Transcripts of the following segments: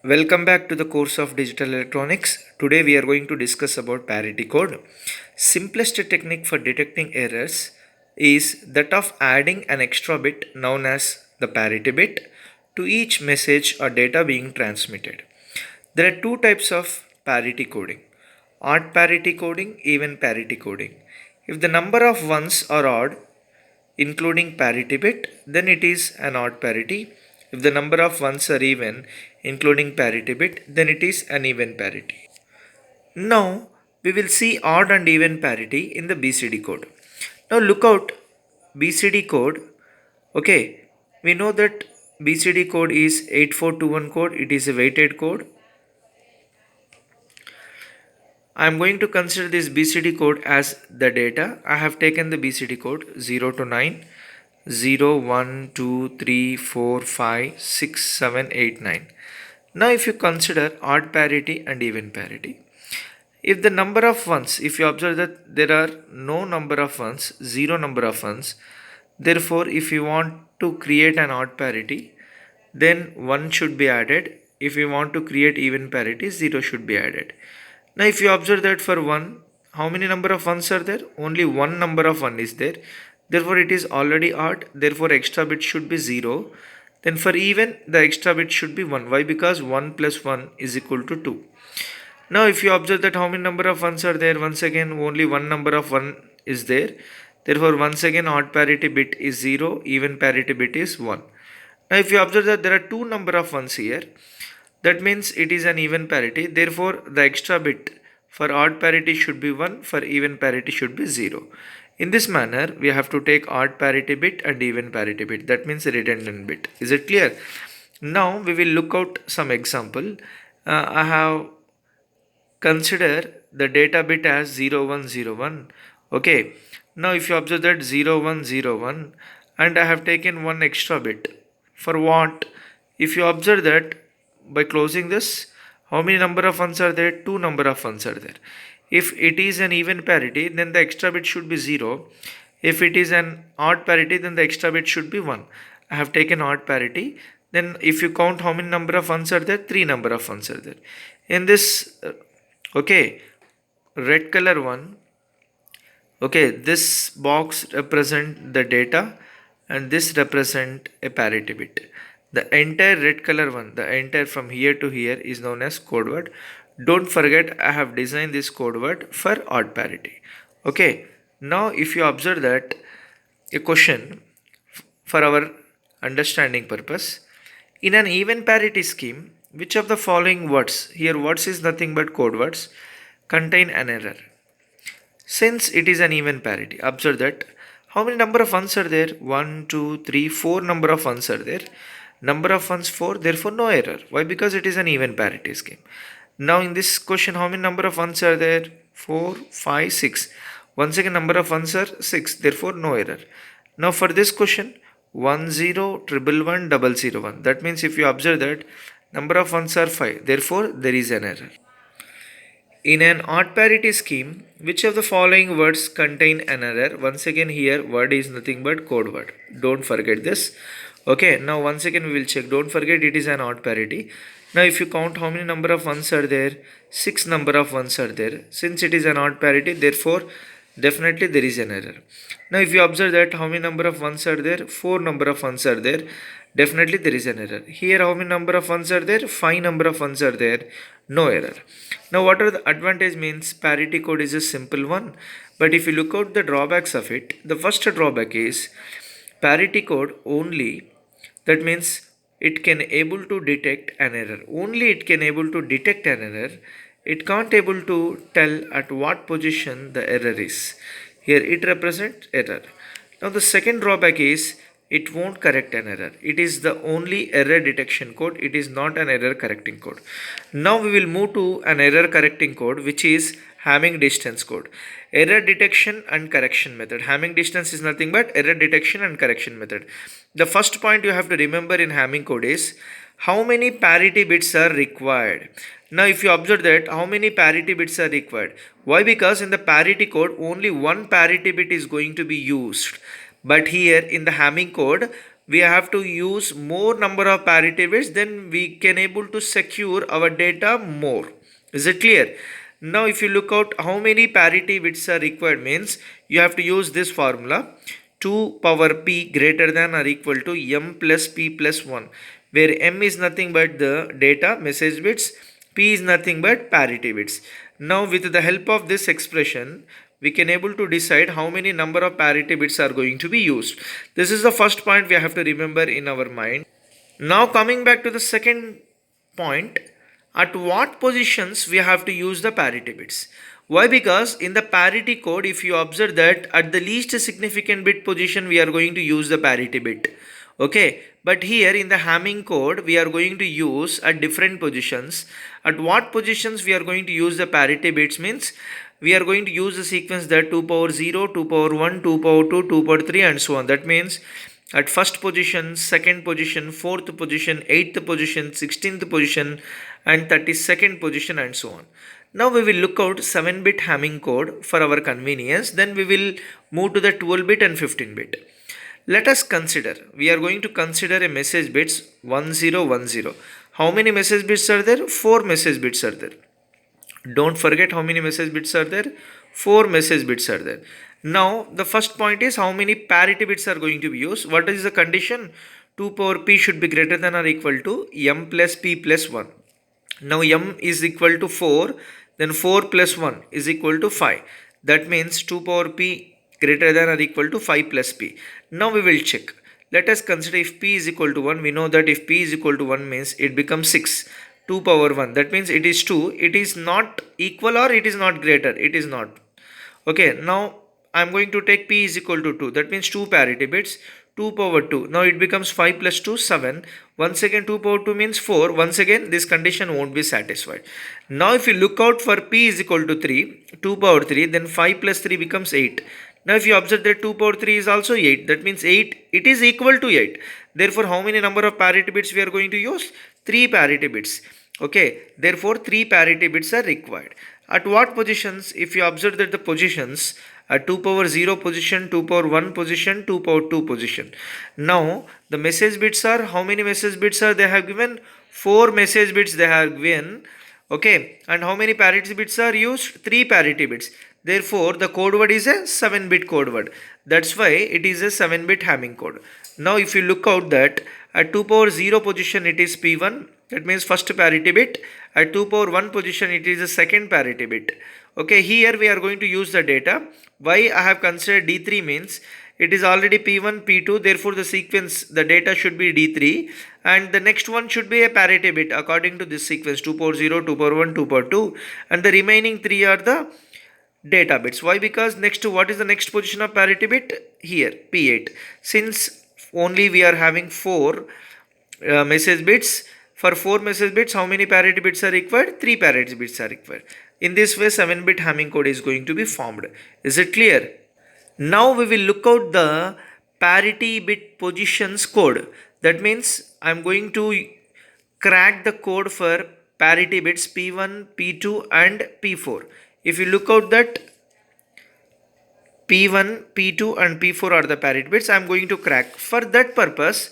Welcome back to the course of digital electronics. Today we are going to discuss about parity code. Simplest technique for detecting errors is that of adding an extra bit known as the parity bit to each message or data being transmitted. There are two types of parity coding: odd parity coding, even parity coding. If the number of ones are odd, including parity bit, then it is an odd parity. If the number of ones are even, including parity bit, then it is an even parity. Now we will see odd and even parity in the BCD code. Now look out BCD code. Okay, we know that BCD code is 8421 code. It is a weighted code. I am going to consider this BCD code as the data. I have taken the BCD code 0 to 9. 0, 1, 2, 3, 4, 5, 6, 7, 8, 9. Now if you consider odd parity and even parity, if the number of ones, if you observe that there are no number of ones, zero number of ones, therefore if you want to create an odd parity, then 1 should be added. If you want to create even parity, 0 should be added. Now if you observe that for 1, how many number of ones are there? Only one number of 1 is there. Therefore it is already odd. Therefore extra bit should be 0. Then for even, the extra bit should be 1. Why? Because 1 plus 1 is equal to 2. Now if you observe that how many number of ones are there, once again only one number of 1 is there. Therefore once again odd parity bit is 0, even parity bit is 1. Now if you observe that there are two number of ones here, that means it is an even parity. Therefore the extra bit for odd parity should be 1, for even parity should be 0. In this manner we have to take odd parity bit and even parity bit, that means a redundant bit. Is it clear? Now we will look out some example. I have consider the data bit as 0101. Okay, now if you observe that 0101 and I have taken one extra bit, for what? If you observe that by closing this, how many number of ones are there? Two number of ones are there. If it is an even parity, then the extra bit should be 0. If it is an odd parity, then the extra bit should be 1. I have taken odd parity. Then if you count how many number of ones are there, 3 number of ones are there. In this okay, red color one, okay, this box represent the data and this represent a parity bit. The entire red color one, the entire from here to here is known as code word. Don't forget, I have designed this code word for odd parity. Okay, now if you observe that a question for our understanding purpose, in an even parity scheme, which of the following words, here words is nothing but code words, contain an error? Since it is an even parity, observe that how many number of ones are there? 1, 2, 3, 4 number of ones are there. Number of ones 4, therefore no error. Why? Because it is an even parity scheme. Now in this question, how many number of ones are there? 4, 5, 6. Once again number of ones are 6, therefore no error. Now for this question, 1 0 1 1 1 0 1. That means if you observe that number of ones are 5, therefore there is an error. In an odd parity scheme, which of the following words contain an error? Once again here word is nothing but code word. Don't forget this. Okay, now once again we will check. Don't forget it is an odd parity. Now if you count how many number of ones are there, 6 number of ones are there. Since it is an odd parity, therefore definitely there is an error. Now if you observe that how many number of ones are there, 4 number of ones are there, definitely there is an error. Here how many number of ones are there, 5 number of ones are there, no error. Now what are the advantage? Means parity code is a simple one, but if you look out the drawbacks of it, the first drawback is parity code only, that means it can able to detect an error. Only it can able to detect an error. It can't able to tell at what position the error is. Here it represents error. Now the second drawback is it won't correct an error. It is the only error detection code. It is not an error correcting code. Now we will move to an error correcting code, which is Hamming distance code. Error detection and correction method. Hamming distance is nothing but error detection and correction method. The first point you have to remember in Hamming code is how many parity bits are required. Now if you observe that how many parity bits are required. Why? Because in the parity code only one parity bit is going to be used. But here in the Hamming code, we have to use more number of parity bits, then we can able to secure our data more. Is it clear? Now if you look out how many parity bits are required, means you have to use this formula, 2 power p greater than or equal to m plus p plus 1, where m is nothing but the data message bits, p is nothing but parity bits. Now with the help of this expression, we can able to decide how many number of parity bits are going to be used. This is the first point we have to remember in our mind. Now coming back to the second point, at what positions we have to use the parity bits. Why? Because in the parity code, if you observe that at the least significant bit position we are going to use the parity bit. Okay, but here in the Hamming code we are going to use at different positions. At what positions we are going to use the parity bits means we are going to use the sequence that 2 power 0, 2 power 1, 2 power 2, 2 power 3 and so on. That means at first position, second position, fourth position, eighth position, 16th position and 32nd position and so on. Now we will look out 7-bit Hamming code for our convenience. Then we will move to the 12-bit and 15-bit. Let us consider, we are going to consider a message bits 1010. How many message bits are there? 4 message bits are there. Don't forget how many message bits are there. 4 message bits are there. Now the first point is how many parity bits are going to be used. What is the condition? 2 power p should be greater than or equal to m plus p plus 1. Now m is equal to 4, then 4 plus 1 is equal to 5. That means 2 power p greater than or equal to 5 plus p. Now we will check. Let us consider if p is equal to 1. We know that if p is equal to 1 means it becomes 6. 2 power 1. That means it is 2. It is not equal or it is not greater. It is not. Okay. Now I am going to take p is equal to 2. That means 2 parity bits. 2 power 2. Now it becomes 5 plus 2, 7. Once again 2 power 2 means 4. Once again this condition won't be satisfied. Now if you look out for p is equal to 3, 2 power 3, then 5 plus 3 becomes 8. Now if you observe that 2 power 3 is also 8. That means 8, it is equal to 8. Therefore how many number of parity bits we are going to use? 3 parity bits. Okay, therefore 3 parity bits are required. At what positions? If you observe that the positions at 2 power 0 position, 2 power 1 position, 2 power 2 position. Now the message bits are, how many message bits are they have given? 4 message bits they have given. Okay, and how many parity bits are used? 3 parity bits. Therefore the code word is a 7-bit code word. That's why it is a 7-bit Hamming code. Now if you look out that at 2 power 0 position it is p1, that means first parity bit. At 2 power 1 position it is the second parity bit. Okay, here we are going to use the data. Why I have considered D3 means it is already P1, P2, therefore the sequence, the data should be D3 and the next one should be a parity bit according to this sequence 2 power 0, 2 power 1, 2 power 2 and the remaining 3 are the data bits. Why? Because next to what is the next position of parity bit? Here P8. Since only we are having 4 message bits, for 4 message bits how many parity bits are required? 3 parity bits are required. In this way 7-bit Hamming code is going to be formed. Is it clear? Now we will look out the parity bit positions code. That means I am going to crack the code for parity bits P1, P2 and P4. If you look out that P1, P2 and P4 are the parity bits, I am going to crack. For that purpose,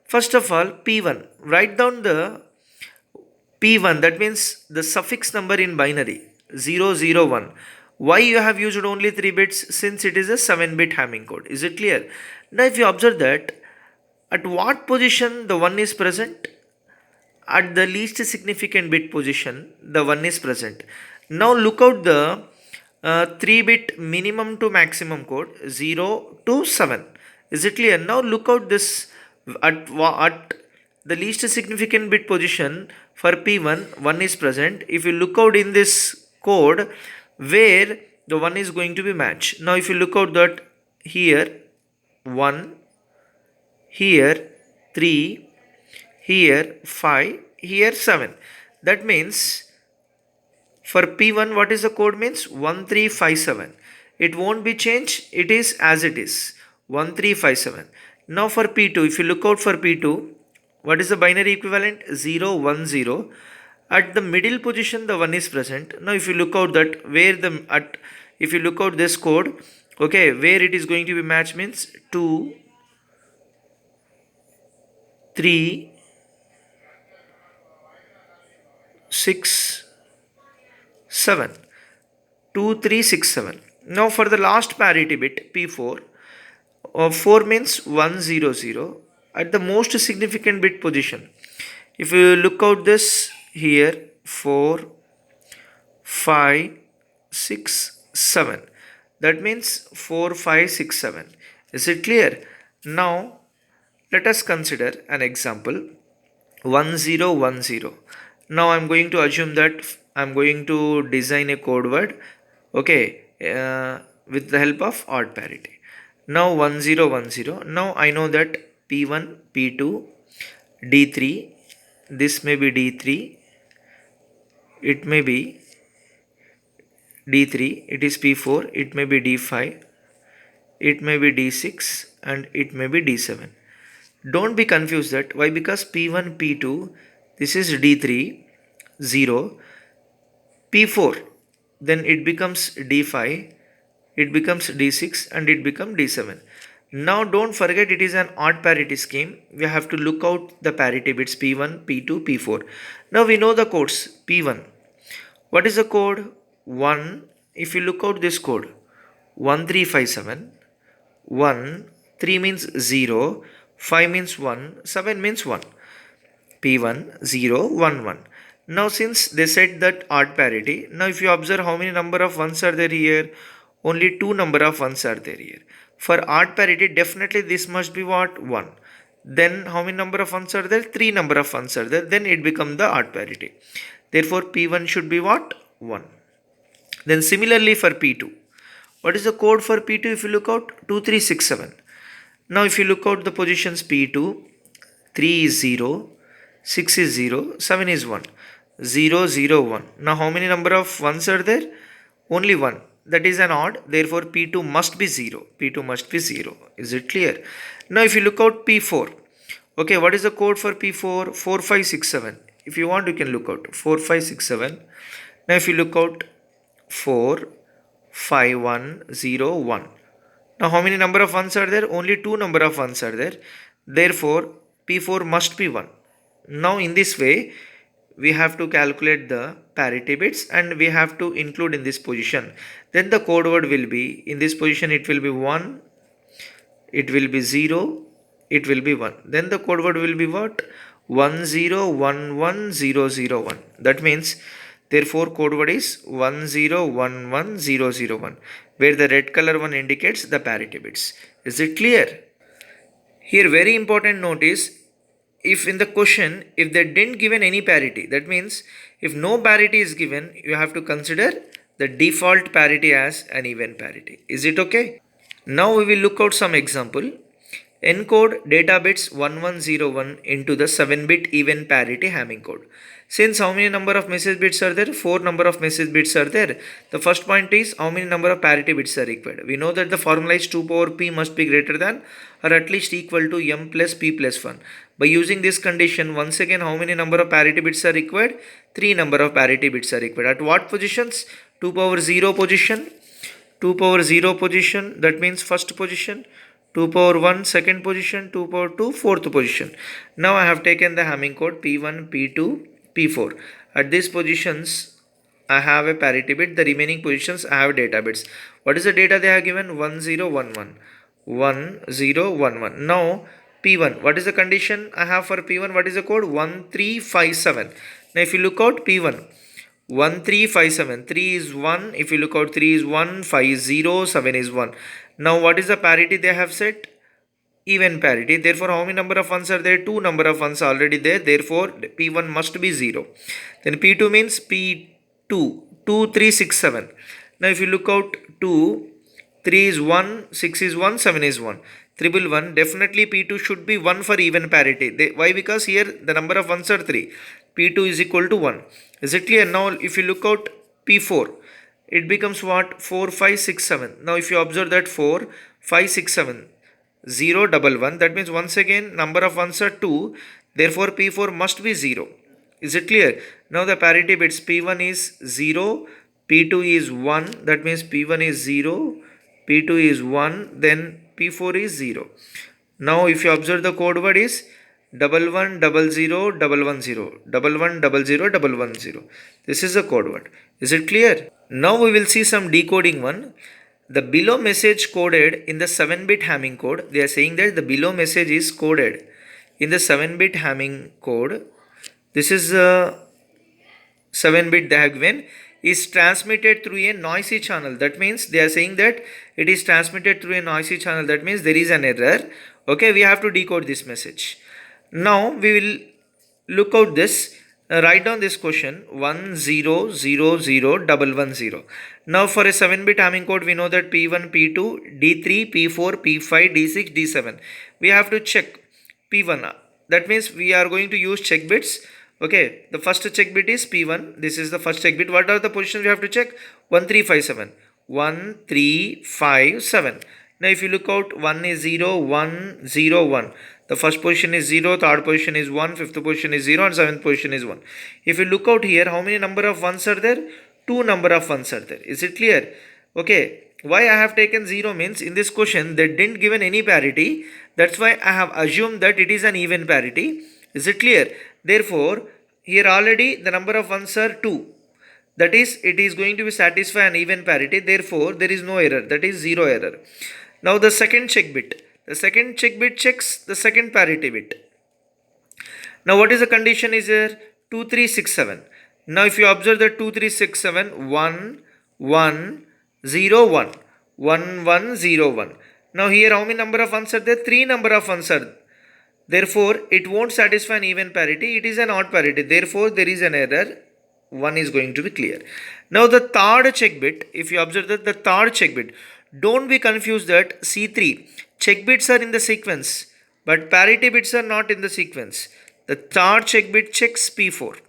first of all P1, write down the P1, that means the suffix number in binary 001. Why you have used only 3 bits? Since it is a 7-bit Hamming code. Is it clear? Now if you observe that at what position the 1 is present? At the least significant bit position the 1 is present. Now look out the 3-bit minimum to maximum code 0 to 7. Is it clear? Now look out this at the least significant bit position for P1, 1 is present. If you look out in this code where the 1 is going to be matched. Now if you look out that here 1, here 3, here 5, here 7. That means for P1 what is the code means? 1357. It won't be changed. It is as it is 1357. Now for P2, if you look out for P2, what is the binary equivalent? 010. At the middle position the 1 is present. Now if you look out that where if you look out this code, okay, where it is going to be matched means 2, 3 6 7. 2 3 6 7. Now for the last parity bit P4, 4 means 1 0 0 at the most significant bit position. If you look out this here, 4 5 6 7, that means 4 5 6 7. Is it clear? Now let us consider an example 1010. Now I'm going to assume that I'm going to design a code word, okay, with the help of odd parity. Now 1010. Now I know that P1, P2, D3, this may be D3, it may be D3, it is P4, it may be D5, it may be D6, and it may be D7. Don't be confused that why, because P1 P2 this is D3 0, P4 then it becomes D5, it becomes D6, and it becomes D7. Now don't forget it is an odd parity scheme. We have to look out the parity bits P1 P2 P4. Now we know the codes. P1, what is the code? 1. If you look out this code 1357, 1 3 means 0, 5 means 1, 7 means 1. P1 0 1 1. Now since they said that odd parity, now if you observe how many number of ones are there here, only 2 number of ones are there here. For odd parity definitely this must be what? 1. Then how many number of ones are there? 3 number of ones are there. Then it becomes the odd parity. Therefore P1 should be what? 1. Then similarly for P2. What is the code for P2 if you look out? 2367. Now if you look out the positions P2, 3 is 0, 6 is 0, 7 is 1. 0 0 1. Now how many number of ones are there? Only 1. That is an odd. Therefore P2 must be 0. P2 must be 0. Is it clear? Now if you look out P4. Okay, what is the code for P4? 4 5 6 7. If you want you can look out 4 5 6 7. Now if you look out 4 5 1 0 1. Now how many number of ones are there? Only 2 number of ones are there. Therefore P4 must be 1. Now in this way we have to calculate the parity bits and we have to include in this position. Then the code word will be in this position, it will be 1, it will be 0, it will be 1. Then the code word will be what? 1011001. That means therefore code word is 1011001, where the red color one indicates the parity bits. Is it clear? Here very important note is, if in the question if they didn't given any parity, that means if no parity is given, you have to consider the default parity as an even parity. Is it okay? Now we will look out some example. Encode data bits 1101 into the 7-bit even parity Hamming code. Since how many number of message bits are there? 4 number of message bits are there. The first point is how many number of parity bits are required. We know that the formula is 2 power p must be greater than or at least equal to m plus p plus 1. By using this condition, once again how many number of parity bits are required? 3 number of parity bits are required. At what positions? 2 power 0 position, 2 power 0 position, that means first position, 2 power 1 second position, 2 power 2 fourth position. Now I have taken the Hamming code P1, P2, P4. At these positions I have a parity bit, the remaining positions I have data bits. What is the data they have given? 1011, 1011. Now P1, what is the condition I have for P1? What is the code? 1357. Now if you look out P1, 1357, 3 is 1, if you look out 3 is 1, 5 is 0, 7 is 1. Now what is the parity they have set? Even parity. Therefore how many number of ones are there? 2 number of ones already there. Therefore P1 must be 0. Then P2 means P2, 2 3 6 7. Now if you look out 2, 3 is 1, 6 is 1, 7 is 1. Triple 1, definitely P2 should be 1 for even parity. Why? Because here the number of ones are 3. P2 is equal to 1. Is it clear? Now if you look out P4, it becomes what? 4 5 6 7. Now if you observe that 4 5 6 7, 0 1 1, that means once again number of ones are 2. Therefore P4 must be 0. Is it clear? Now the parity bits P1 is 0, P2 is 1, that means P1 is 0, P2 is 1, then P4 is 0. Now if you observe the code word is 110011001100. This is the code word. Is it clear? Now we will see some decoding one. The below message coded in the 7-bit Hamming code. They are saying that the below message is coded in the 7-bit Hamming code. This is 7-bit they have given, is transmitted through a noisy channel. That means they are saying that it is transmitted through a noisy channel. That means there is an error. Okay, we have to decode this message. Now we will look out this. Write down this question 10001110. Now for a 7-bit Hamming code, we know that P1, P2, D3, P4, P5, D6, D7. We have to check P1. That means we are going to use check bits. Okay, the first check bit is P1. This is the first check bit. What are the positions we have to check? 1357. 1357. Now if you look out, 1 is 0, 1, 0, 1. The first position is 0, third position is 1, fifth position is 0 and seventh position is 1. If you look out here, how many number of ones are there? 2 number of ones are there. Is it clear? Okay. Why I have taken 0 means in this question they didn't given any parity. That's why I have assumed that it is an even parity. Is it clear? Therefore, here already the number of ones are 2. That is, it is going to be satisfy an even parity. Therefore, there is no error. That is 0 error. Now the second check bit. The second check bit checks the second parity bit. Now what is the condition is here? 2367. Now if you observe the 2367, 1, 1, 0, 1. 1, 1, 0, 1. Now here how many number of ones are there? 3 number of ones are. Therefore, it won't satisfy an even parity. It is an odd parity. Therefore, there is an error. 1 is going to be clear. Now the third check bit, if you observe that the third check bit, don't be confused that C3 check bits are in the sequence, but parity bits are not in the sequence. The third check bit checks P4.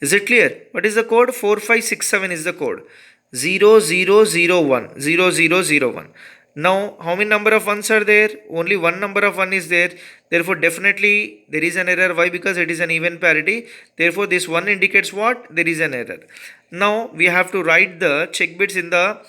Is it clear? What is the code? 4567 is the code. 0001. 0001. Now, how many number of ones are there? Only one number of 1 is there. Therefore, definitely there is an error. Why? Because it is an even parity. Therefore, this 1 indicates what? There is an error. Now, we have to write the check bits in the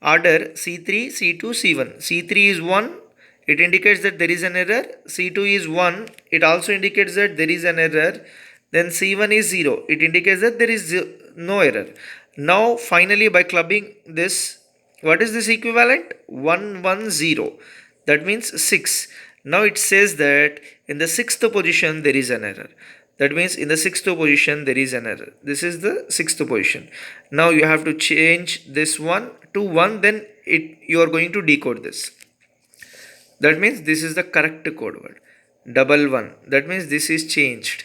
order C3, C2, C1. C3 is 1. It indicates that there is an error. C2 is 1. It also indicates that there is an error. Then C1 is 0. It indicates that there is no error. Now, finally, by clubbing this, what is this equivalent? 110. That means 6. Now it says that in the 6th position there is an error. That means in the 6th position there is an error. This is the 6th position. Now you have to change this one to 1. Then you are going to decode this. That means this is the correct code word. 11. That means this is changed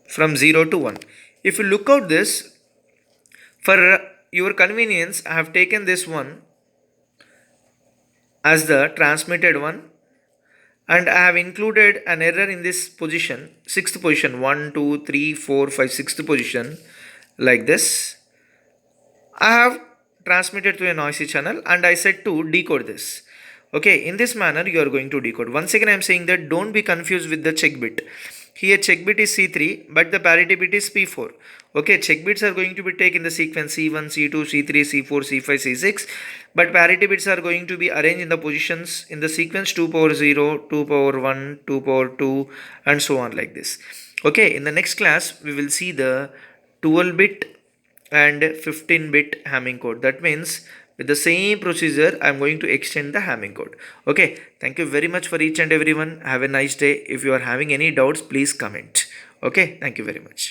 from 0 to 1. If you look out this, for your convenience, I have taken this one as the transmitted one, and I have included an error in this position, 6th position, 1, 2, 3, 4, 5, 6th position, like this. I have transmitted to a noisy channel and I said to decode this. Okay, in this manner you are going to decode. Once again I am saying that don't be confused with the check bit. Here check bit is C3 but the parity bit is P4. Okay, check bits are going to be taken in the sequence C1, C2, C3, C4, C5, C6, but parity bits are going to be arranged in the positions in the sequence 2 power 0, 2 power 1, 2 power 2 and so on like this. Okay, in the next class we will see the 12-bit and 15-bit Hamming code. That means with the same procedure I am going to extend the Hamming code. Okay, thank you very much for each and everyone. Have a nice day. If you are having any doubts, please comment. Okay, thank you very much.